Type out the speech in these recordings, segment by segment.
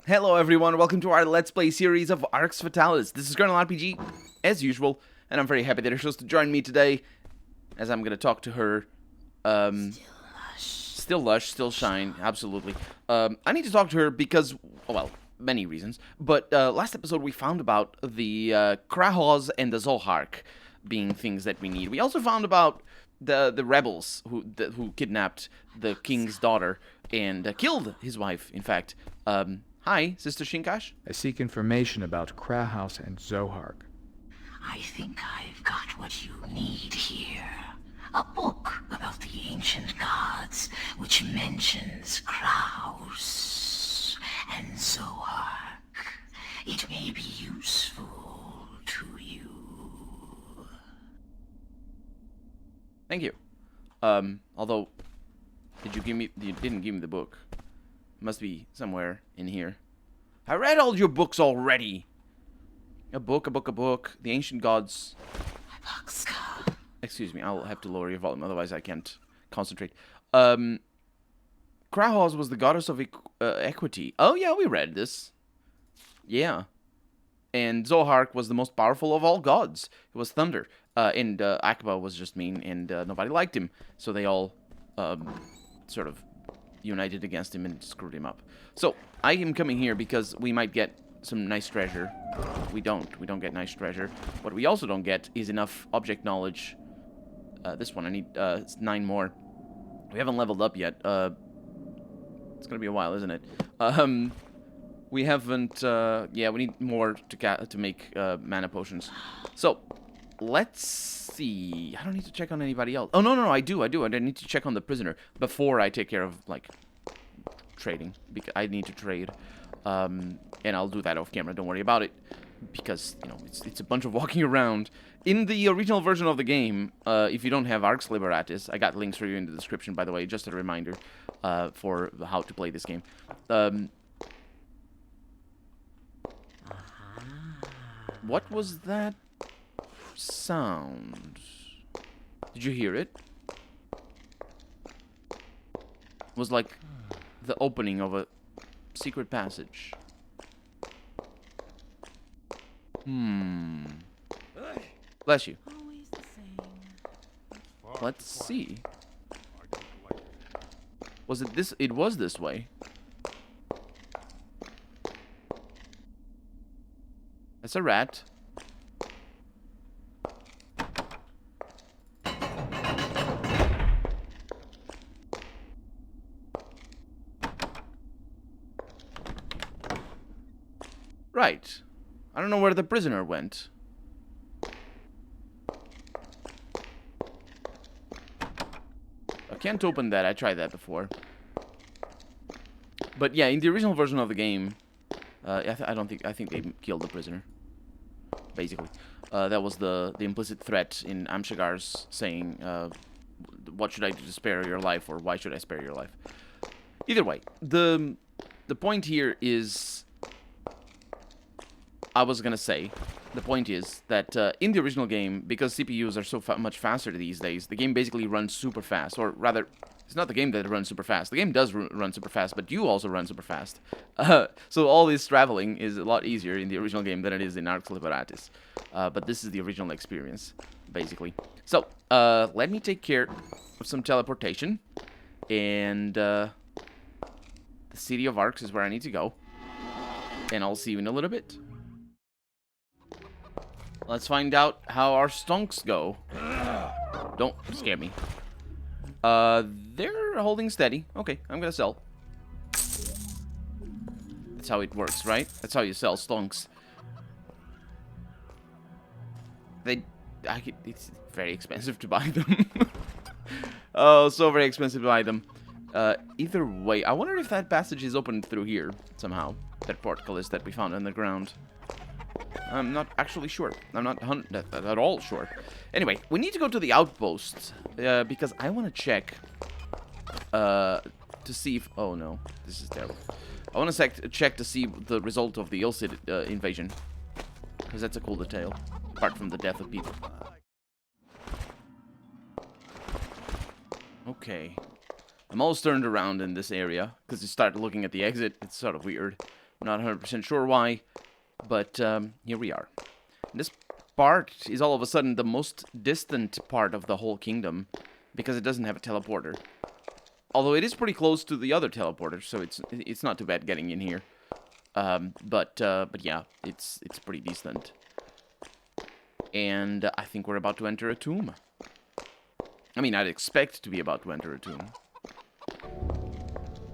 Hello everyone, welcome to our Let's Play series of Arx Fatalis. This is Colonel RPG, as usual, and I'm very happy that you're supposed to join me today, as I'm going to talk to her. Still lush, still shine, absolutely. I need to talk to her because, well, many reasons, but last episode we found about the Krahos and the Zohark being things that we need. We also found about the rebels who kidnapped the king's daughter and killed his wife, in fact. Hi, Sister Shinkash. I seek information about Krahos and Zohark. I think I've got what you need here. A book about the ancient gods, which mentions Kraus and Zohark. It may be useful to you. Thank you. Although, you didn't give me the book. Must be somewhere in here. I read all your books already. A book. The ancient gods. Excuse me, I'll have to lower your volume, otherwise I can't concentrate. Krahos was the goddess of equity. Oh yeah, we read this. Yeah. And Zohark was the most powerful of all gods. It was thunder. And Akba was just mean, and nobody liked him. So they all sort of united against him and screwed him up. So I am coming here because we might get some nice treasure. We don't get nice treasure. What we also don't get is enough object knowledge. This one I need 9 more. We haven't leveled up yet. It's gonna be a while, isn't it? We haven't. Yeah, we need more to make mana potions. So let's see. I don't need to check on anybody else. Oh, no, I do. I need to check on the prisoner before I take care of, like, trading. Because I need to trade. And I'll do that off camera. Don't worry about it. Because, you know, it's a bunch of walking around. In the original version of the game, if you don't have Arx Liberatis, I got links for you in the description, by the way. Just a reminder for how to play this game. What was that sound? Did you hear it? It was like the opening of a secret passage. Bless you. Let's see. Was it this? It was this way. That's a rat. Right. I don't know where the prisoner went. I can't open that. I tried that before. But yeah, in the original version of the game, I think they killed the prisoner. Basically, that was the implicit threat in Amshagar's saying, "What should I do to spare your life?" or "Why should I spare your life?" Either way, the point here is. I was gonna say, the point is that in the original game, because CPUs are so much faster these days, the game basically runs super fast. Or rather, it's not the game that runs super fast. The game does run super fast, but you also run super fast. So all this traveling is a lot easier in the original game than it is in Arx Liberatis. But this is the original experience, basically. So, let me take care of some teleportation. And the city of Arx is where I need to go. And I'll see you in a little bit. Let's find out how our stonks go. Don't scare me. They're holding steady. Okay, I'm gonna sell. That's how it works, right? That's how you sell stonks. It's very expensive to buy them. Oh, so very expensive to buy them. Either way, I wonder if that passage is opened through here somehow. That portcullis that we found underground. I'm not actually sure. I'm not at all sure. Anyway, we need to go to the outpost because I want to check to see if... Oh no, this is terrible. I want to check to see the result of the Ilcid invasion, because that's a cool detail, apart from the death of people. Okay. I'm almost turned around in this area, because you start looking at the exit. It's sort of weird. Not 100% sure why, but here we are. This part is all of a sudden the most distant part of the whole kingdom because it doesn't have a teleporter. Although it is pretty close to the other teleporter, so it's not too bad getting in here. But yeah, it's pretty decent. And I think we're about to enter a tomb. I mean, I'd expect to be about to enter a tomb.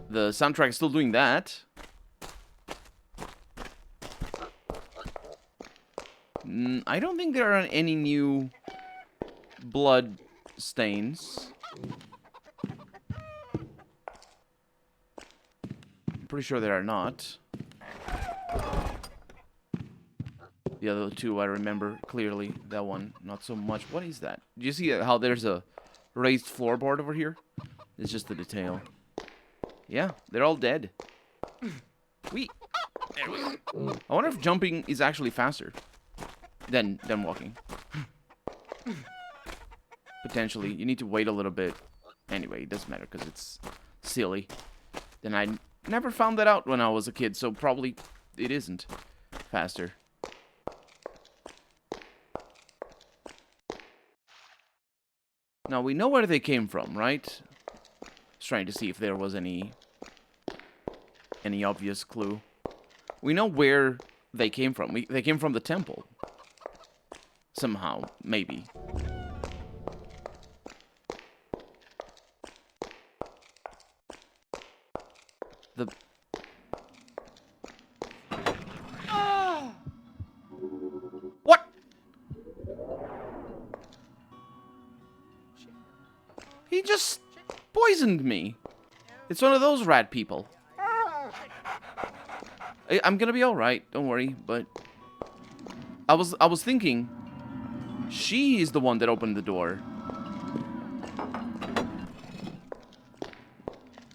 The soundtrack is still doing that. I don't think there are any new blood stains. I'm pretty sure there are not. The other two I remember clearly. That one, not so much. What is that? Do you see how there's a raised floorboard over here? It's just the detail. Yeah, they're all dead. There we go. I wonder if jumping is actually faster than walking. Potentially. You need to wait a little bit. Anyway, it doesn't matter because it's silly. Then I never found that out when I was a kid, so probably it isn't faster. Now, we know where they came from, right? Just trying to see if there was any obvious clue. We know where they came from. They came from the temple. Somehow, maybe. The... What? He just poisoned me. It's one of those rat people. I'm gonna be alright, don't worry, but... I was thinking... She is the one that opened the door.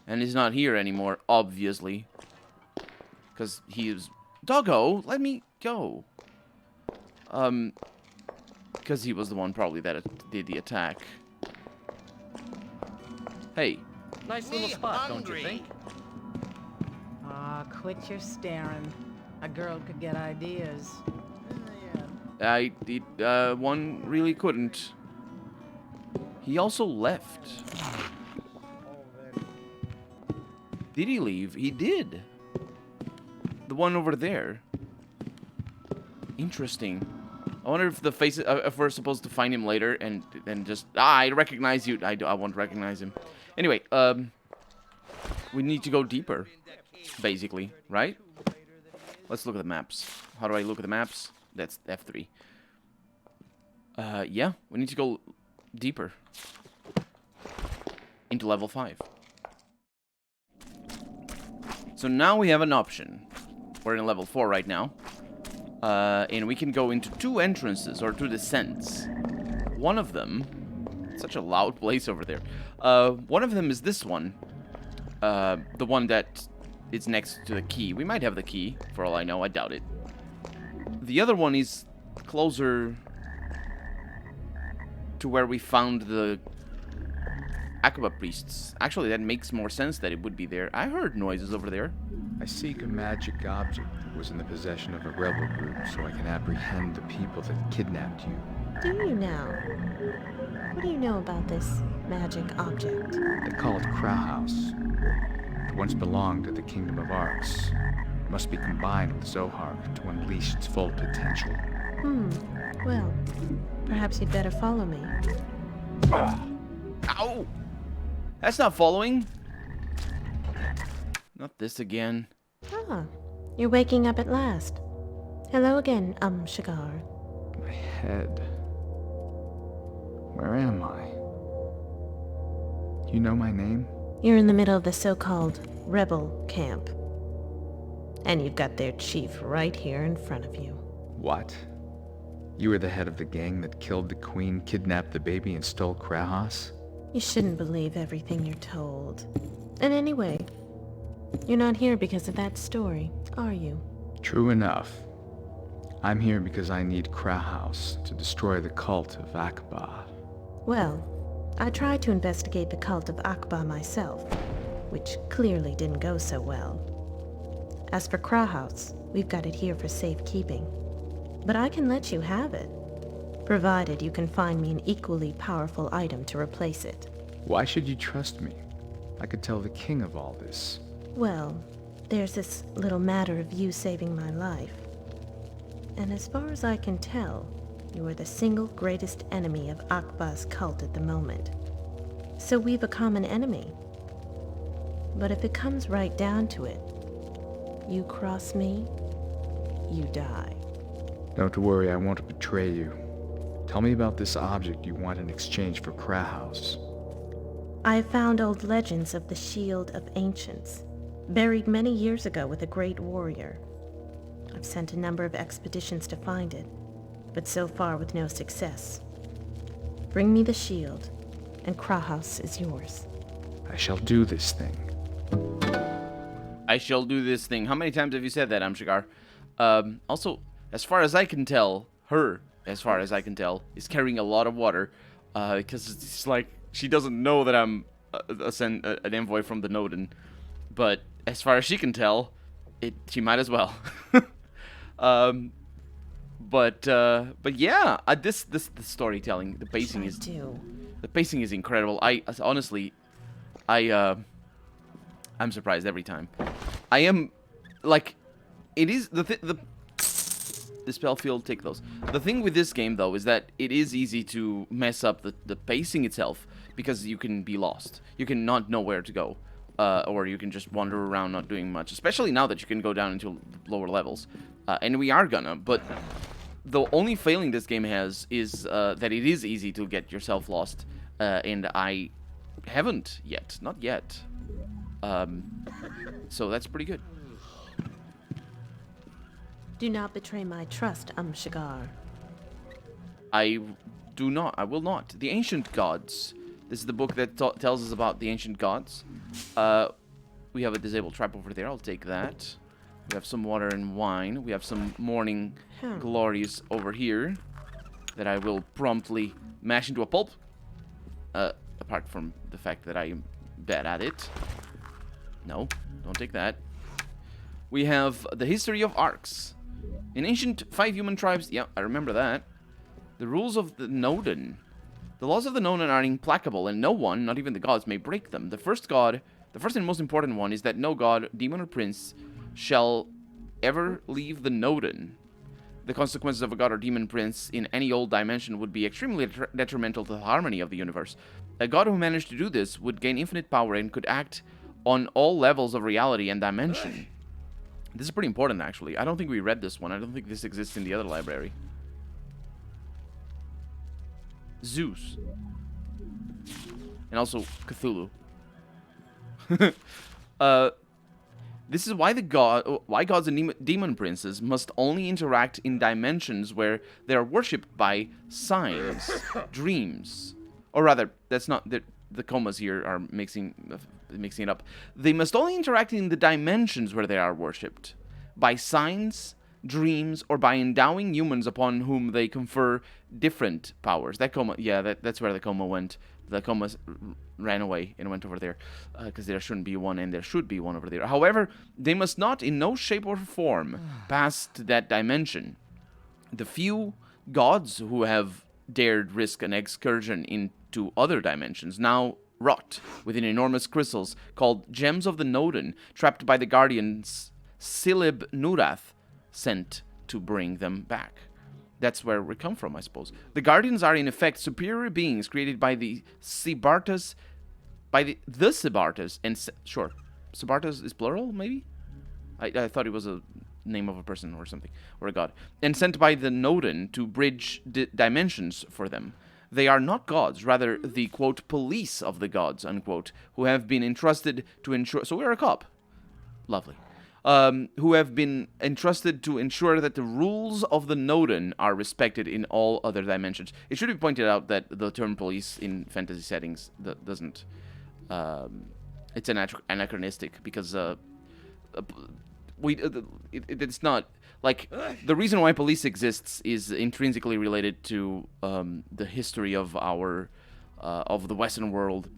And he's not here anymore, obviously. Because he is... Doggo, let me go. Because he was the one probably that did the attack. Hey. Nice little spot, don't you think? Aw, quit your staring. A girl could get ideas. One really couldn't. He also left. Did he leave? He did. The one over there. Interesting. I wonder if the face, if we're supposed to find him later and just, I recognize you. I won't recognize him. Anyway, we need to go deeper, basically, right? Let's look at the maps. How do I look at the maps? That's F3. Yeah, we need to go deeper. Into level 5. So now we have an option. We're in level 4 right now. And we can go into 2 entrances, or 2 descents. One of them... Such a loud place over there. One of them is this one. The one that is next to the key. We might have the key, for all I know. I doubt it. The other one is closer to where we found the Akaba priests. Actually, that makes more sense that it would be there. I heard noises over there. I seek a magic object that was in the possession of a rebel group so I can apprehend the people that kidnapped you. Do you now? What do you know about this magic object? They call it Krauhaus. It once belonged to the kingdom of Arx. It must be combined with Zohar to unleash its full potential. Well, perhaps you'd better follow me. Ow! That's not following. Not this again. Ah, you're waking up at last. Hello again, Shigar. My head. Where am I? You know my name? You're in the middle of the so-called rebel camp. And you've got their chief right here in front of you. What? You were the head of the gang that killed the queen, kidnapped the baby, and stole Krauhaus? You shouldn't believe everything you're told. And anyway, you're not here because of that story, are you? True enough. I'm here because I need Krauhaus to destroy the cult of Akaba. Well, I tried to investigate the cult of Akaba myself, which clearly didn't go so well. As for Krauhaus, we've got it here for safekeeping. But I can let you have it, provided you can find me an equally powerful item to replace it. Why should you trust me? I could tell the king of all this. Well, there's this little matter of you saving my life. And as far as I can tell, you are the single greatest enemy of Akba's cult at the moment. So we've a common enemy. But if it comes right down to it, you cross me, you die. Don't worry, I won't betray you. Tell me about this object you want in exchange for Krauhaus. I have found old legends of the Shield of Ancients, buried many years ago with a great warrior. I've sent a number of expeditions to find it, but so far with no success. Bring me the shield, and Krauhaus is yours. I shall do this thing. I shall do this thing. How many times have you said that, Amshigar? Also, as far as I can tell, as far as I can tell, is carrying a lot of water, because it's like she doesn't know that I'm an envoy from the Nodin, but as far as she can tell, she might as well. But yeah, the storytelling, the pacing is incredible. I'm surprised every time. I am, like, it is the spell field, take those. The thing with this game though is that it is easy to mess up the pacing itself because you can be lost. You can not know where to go, or you can just wander around not doing much. Especially now that you can go down into lower levels, and we are gonna. But the only failing this game has is that it is easy to get yourself lost, and I haven't yet, not yet. So that's pretty good. Do not betray my trust, Shigar. I will not. The Ancient Gods. This is the book that tells us about the Ancient Gods. We have a disabled trap over there. I'll take that. We have some water and wine. We have some morning glories over here that I will promptly mash into a pulp. Apart from the fact that I am bad at it. No, don't take that. We have the history of Arx. In ancient 5 human tribes, yeah, I remember that. The rules of the Nodin. The laws of the Nodin are implacable, and no one, not even the gods, may break them. The first and most important one is that no god, demon, or prince shall ever leave the Nodin. The consequences of a god or demon prince in any old dimension would be extremely detrimental to the harmony of the universe. A god who managed to do this would gain infinite power and could act on all levels of reality and dimension. This is pretty important, actually. I don't think we read this one. I don't think this exists in the other library. Zeus. And also Cthulhu. This is why why gods and demon princes must only interact in dimensions where they are worshipped by signs, dreams. Or rather, that's not... The commas here are mixing it up. They must only interact in the dimensions where they are worshipped by signs, dreams, or by endowing humans upon whom they confer different powers. That comma, yeah, that's where the comma went. The comma ran away and went over there because there shouldn't be one, and there should be one over there. However, they must not, in no shape or form, pass to that dimension. The few gods who have dared risk an excursion into other dimensions now rot within enormous crystals called Gems of the Nodin, trapped by the guardians Silib Nurath sent to bring them back. That's where we come from, I suppose. The guardians are in effect superior beings created by the Sibartas, and sure, Sibartas is plural, maybe? I thought it was a name of a person or something, or a god, and sent by the Nodin to bridge dimensions for them. They are not gods, rather the, quote, police of the gods, unquote, who have been entrusted to ensure... So we're a cop. Lovely. Who have been entrusted to ensure that the rules of the Nodin are respected in all other dimensions. It should be pointed out that the term police in fantasy settings doesn't... it's anachronistic, because it's not... Like, the reason why police exists is intrinsically related to the history of the Western world,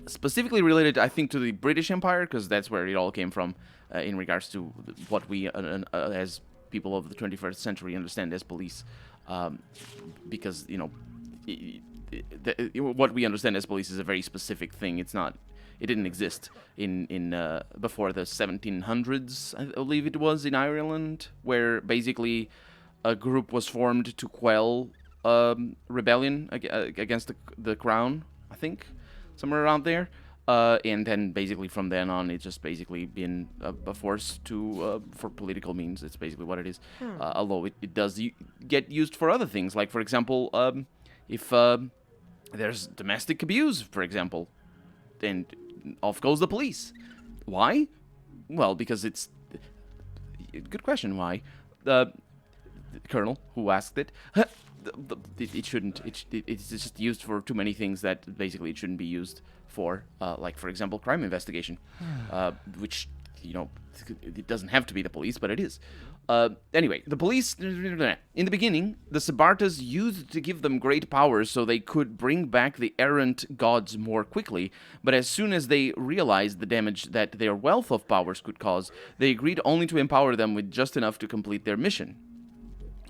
specifically related, I think, to the British Empire, because that's where it all came from, in regards to what we, as people of the 21st century, understand as police. Because, you know, what we understand as police is a very specific thing. It's not... It didn't exist in before the 1700s, I believe it was, in Ireland, where basically a group was formed to quell rebellion against the crown, I think, somewhere around there. And then basically from then on, it's just basically been a force to for political means. It's basically what it is. Although it does get used for other things, like, for example, if there's domestic abuse, for example, and off goes the police. Why? Well, because it's... Good question, why? The colonel who asked it... It shouldn't... It's just used for too many things that basically it shouldn't be used for. Like, for example, crime investigation. Which, you know, it doesn't have to be the police, but it is. Anyway, the police... In the beginning, the Spartas used to give them great powers so they could bring back the errant gods more quickly, but as soon as they realized the damage that their wealth of powers could cause, they agreed only to empower them with just enough to complete their mission.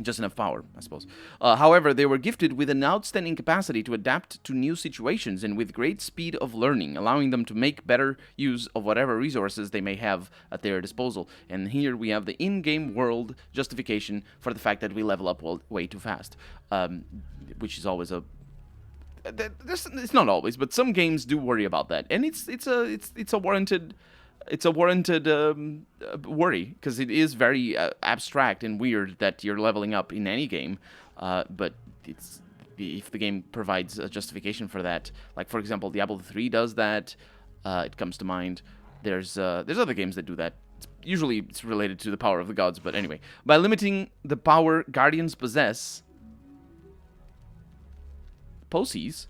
Just enough power, I suppose. However, they were gifted with an outstanding capacity to adapt to new situations and with great speed of learning, allowing them to make better use of whatever resources they may have at their disposal. And here we have the in-game world justification for the fact that we level up way too fast, which is always a... It's not always, but some games do worry about that, and it's a warranted... It's a warranted worry, because it is very abstract and weird that you're leveling up in any game, but if the game provides a justification for that, like, for example, Diablo 3 does that, it comes to mind. There's other games that do that. Usually it's related to the power of the gods, but anyway. By limiting the power Guardians possess... Posies?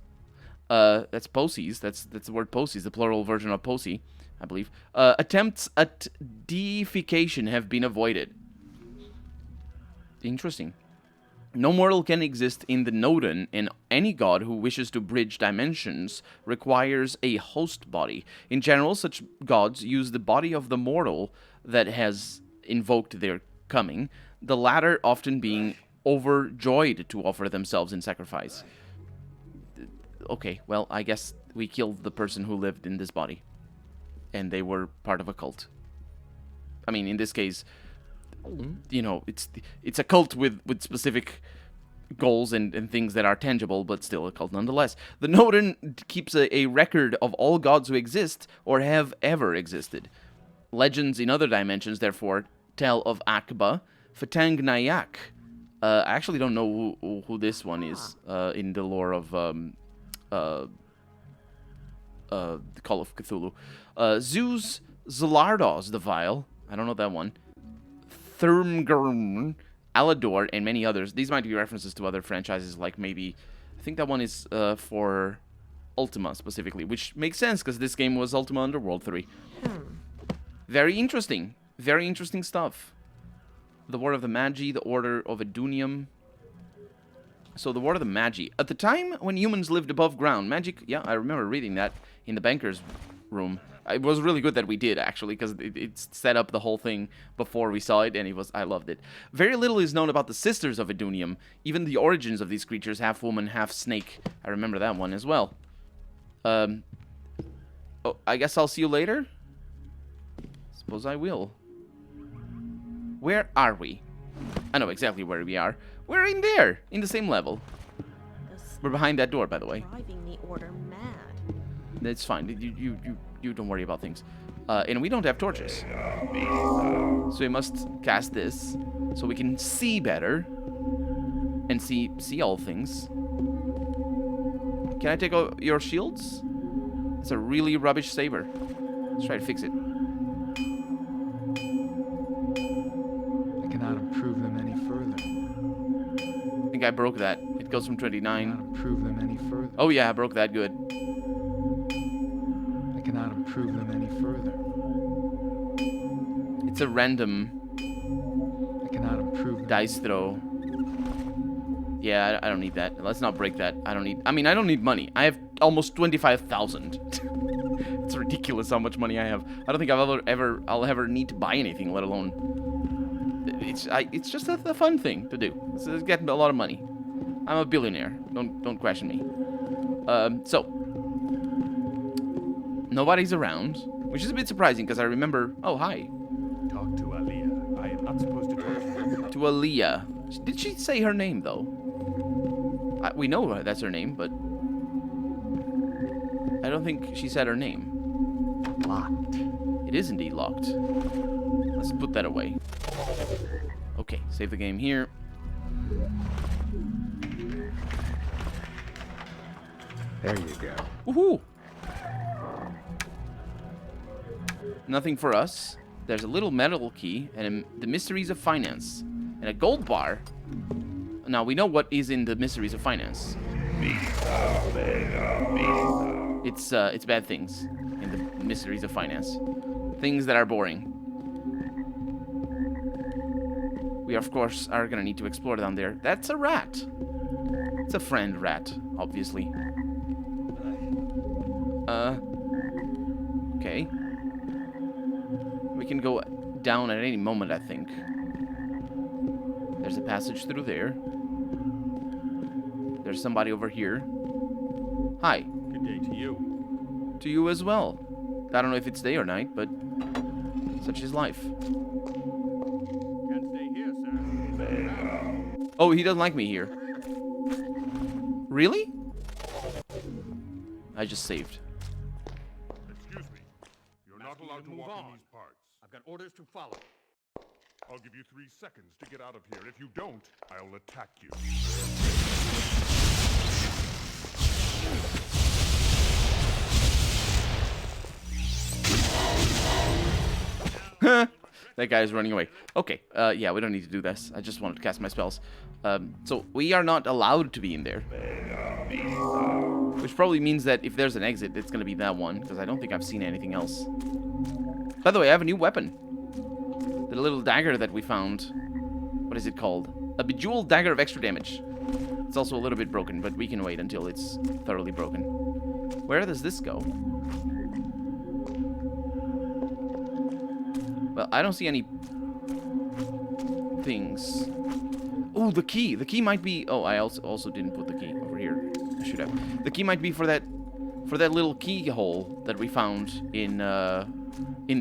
That's Posies. That's the word Posies, the plural version of Posie, I believe. Attempts at deification have been avoided. Interesting. No mortal can exist in the Nodon, and any god who wishes to bridge dimensions requires a host body. In general, such gods use the body of the mortal that has invoked their coming, the latter often being overjoyed to offer themselves in sacrifice. Okay, well, I guess we killed the person who lived in this body. And they were part of a cult. I mean, in this case, you know, it's a cult with specific goals and things that are tangible, but still a cult nonetheless. The Nodon keeps a record of all gods who exist or have ever existed. Legends in other dimensions, therefore, tell of Akba, Fatang Nayak. I actually don't know who this one is in the lore of the Call of Cthulhu. Zeus Zelardos the Vile, I don't know that one, Thermgurn, Alador, and many others. These might be references to other franchises, like maybe, I think that one is for Ultima specifically, which makes sense because this game was Ultima Underworld 3. Very interesting stuff. The War of the Magi, the Order of Edunium. So the War of the Magi. At the time when humans lived above ground, magic... Yeah, I remember reading that in the banker's room. It was really good that we did, actually, because it set up the whole thing before we saw it, and I loved it. Very little is known about the Sisters of Edunium. Even the origins of these creatures, half woman, half snake. I remember that one as well. Oh, I guess I'll see you later? Suppose I will. Where are we? I know exactly where we are. We're in there, in the same level. We're behind that door, by the way. Driving the order mad. That's fine. You don't worry about things. And we don't have torches. So we must cast this so we can see better and see all things. Can I take out your shields? It's a really rubbish saber. Let's try to fix it. I cannot improve them any further. I think I broke that. It goes from 29. I cannot improve them any further. Oh yeah, I broke that. Good. I cannot improve them any further. It's a random I cannot improve them. dice throw. Yeah, I don't need that. Let's not break that. I don't need money. I have almost 25,000. It's ridiculous how much money I have. I don't think I'll ever need to buy anything, let alone. It's just a fun thing to do. It's getting a lot of money. I'm a billionaire. Don't question me. So nobody's around, which is a bit surprising because I remember. Oh, hi. Talk to Aliyah. I am not supposed to talk to her. To Aliyah. Did she say her name though? We know that's her name, but I don't think she said her name. Locked. It is indeed locked. Let's put that away. Okay, save the game here. There you go. Woohoo! Nothing for us. There's a little metal key and the mysteries of finance and a gold bar. Now we know what is in the mysteries of finance. It's bad things in the mysteries of finance. Things that are boring. We of course are gonna need to explore down there. That's a rat. It's a friend rat, obviously. Okay. We can go down at any moment, I think. There's a passage through there. There's somebody over here. Hi. Good day to you. To you as well. I don't know if it's day or night, but such is life. Can't stay here, sir. Oh, he doesn't like me here. Really? I just saved. Excuse me. You're not allowed to walk in these parts. I've got orders to follow. I'll give you 3 seconds to get out of here. If you don't, I'll attack you. That guy is running away. Okay, yeah, we don't need to do this. I just wanted to cast my spells. So we are not allowed to be in there. Which probably means that if there's an exit, it's going to be that one, because I don't think I've seen anything else. By the way, I have a new weapon. The little dagger that we found. What is it called? A bejeweled dagger of extra damage. It's also a little bit broken, but we can wait until it's thoroughly broken. Where does this go? Well, I don't see any things. Oh, the key. The key might be... Oh, I also didn't put the key over here. I should have. The key might be for that little keyhole that we found in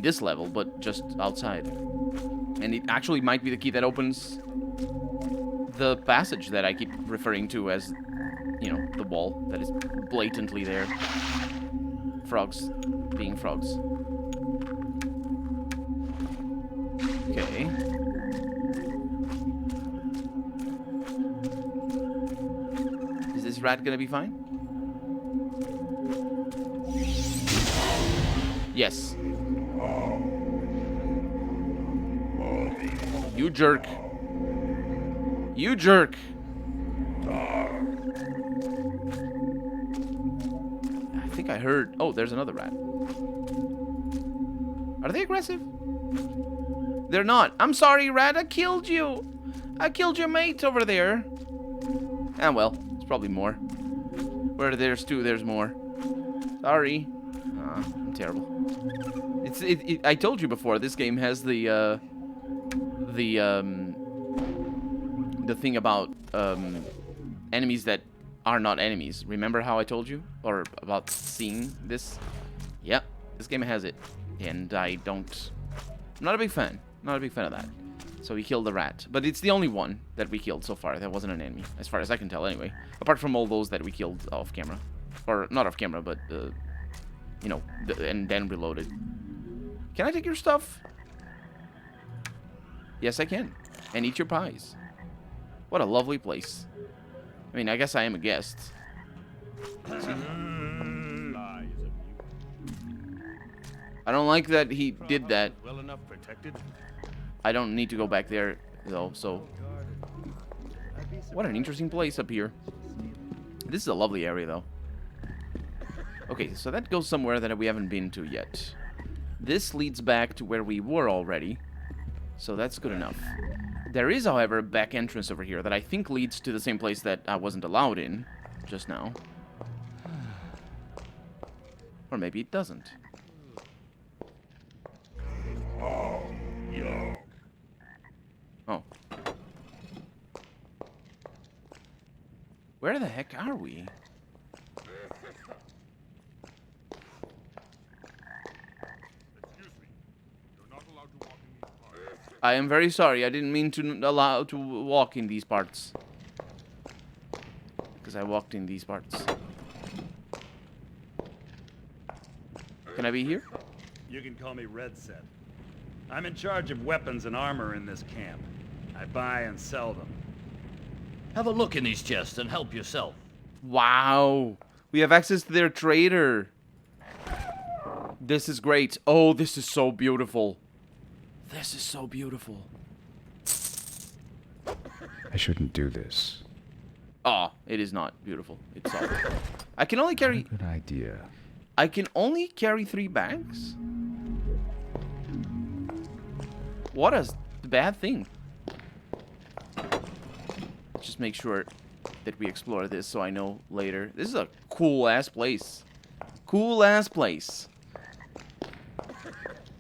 this level, but just outside. And it actually might be the key that opens the passage that I keep referring to as, you know, the wall that is blatantly there. Frogs being frogs. Okay. Is this rat gonna be fine? Yes. You jerk. You jerk. I think I heard... Oh, there's another rat. Are they aggressive? They're not. I'm sorry, rat. I killed you. I killed your mate over there. Ah, well. It's probably more. Where there's two, there's more. Sorry. I'm terrible. I told you before, this game has the thing about enemies that are not enemies. Remember how I told you? Or about seeing this? Yep. This game has it. And I'm not a big fan. Not a big fan of that. So we killed the rat. But it's the only one that we killed so far. That wasn't an enemy. As far as I can tell, anyway. Apart from all those that we killed off camera. Or, not off camera, but, you know, and then reloaded. Can I take your stuff? Yes, I can. And eat your pies. What a lovely place. I mean, I guess I am a guest. I don't like that he did that. Well enough protected. I don't need to go back there, though, so... What an interesting place up here. This is a lovely area, though. Okay, so that goes somewhere that we haven't been to yet. This leads back to where we were already, so that's good enough. There is, however, a back entrance over here that I think leads to the same place that I wasn't allowed in just now. Or maybe it doesn't. Where the heck are we? Excuse me. You're not allowed to walk in these parts. I am very sorry. I didn't mean to allow to walk in these parts. Because I walked in these parts. Can I be here? You can call me Red Set. I'm in charge of weapons and armor in this camp. I buy and sell them. Have a look in these chests and help yourself. Wow. We have access to their trader. This is great. Oh, this is so beautiful. This is so beautiful. I shouldn't do this. Oh, it is not beautiful. It's awful. I can only carry... Good idea. I can only carry 3 bags? What a bad thing. Just make sure that we explore this so I know later. This is a cool-ass place. Cool-ass place.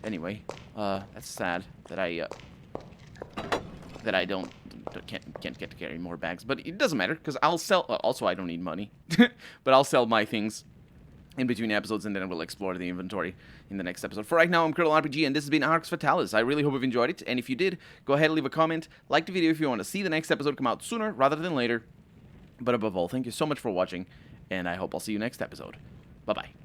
Anyway, that's sad that I can't get to carry more bags. But it doesn't matter, because I'll sell... also, I don't need money. But I'll sell my things in between episodes, and then we'll explore the inventory in the next episode. For right now, I'm Critical RPG, and this has been Arx Fatalis. I really hope you've enjoyed it, and if you did, go ahead and leave a comment, like the video if you want to see the next episode come out sooner rather than later. But above all, thank you so much for watching, and I hope I'll see you next episode. Bye-bye.